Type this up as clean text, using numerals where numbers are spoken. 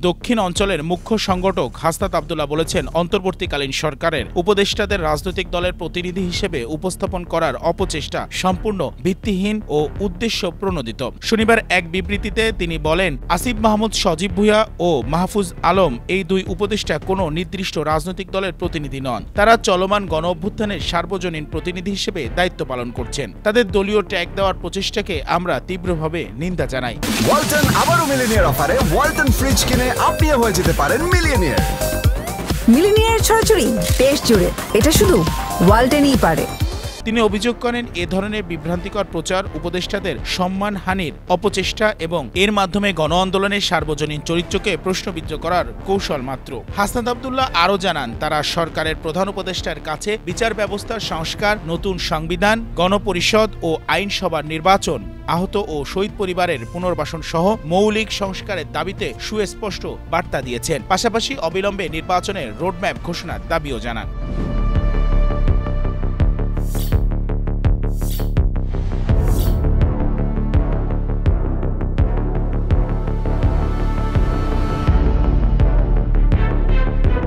দক্ষিণ অঞ্চলের মুখ্য সংগঠক হাসনাত আব্দুল্লাহ বলেছেন, অন্তর্বর্তীকালীন সরকারের উপদেষ্টাদের রাজনৈতিক দলের প্রতিনিধি হিসেবে উপস্থাপন করার অপচেষ্টা সম্পূর্ণ ভিত্তিহীন ও উদ্দেশ্য প্রণোদিত। শনিবার এক বিবৃতিতে তিনি বলেন, আসিফ মাহমুদ, সজীব ভুঁইয়া ও মাহফুজ আলম এই দুই উপদেষ্টা কোনো নির্দিষ্ট রাজনৈতিক দলের প্রতিনিধি নন। তারা চলমান গণ-অভ্যুত্থানের সার্বজনীন প্রতিনিধি হিসেবে দায়িত্ব পালন করছেন। তাদের দলীয় ট্যাগ দেওয়ার প্রচেষ্টাকে আমরা তীব্রভাবে নিন্দা জানাই। ওয়ালটন আবারও মিলিনিয়ার অফারে ওয়ালটন ফ্রিজ কিনে আপনিও হয়ে যেতে পারেন মিলিয়নিয়ার। মিলিনিয়ার ছড়াছড়ি দেশ জুড়ে, এটা শুধু ওয়ালটনই পারে। তিনি অভিযোগ করেন, এ ধরনের বিভ্রান্তিকর প্রচার উপদেষ্টাদের সম্মানহানির অপচেষ্টা এবং এর মাধ্যমে গণ আন্দোলনের সার্বজনীন চরিত্রকে প্রশ্নবিদ্ধ করার কৌশল মাত্র। হাসনাত আব্দুল্লাহ আরও জানান, তারা সরকারের প্রধান উপদেষ্টার কাছে বিচার ব্যবস্থার সংস্কার, নতুন সংবিধান, গণপরিষদ ও আইনসভার নির্বাচন, আহত ও শহীদ পরিবারের পুনর্বাসন সহ মৌলিক সংস্কারের দাবিতে সুস্পষ্ট বার্তা দিয়েছেন। পাশাপাশি অবিলম্বে নির্বাচনের রোডম্যাপ ঘোষণার দাবিও জানান।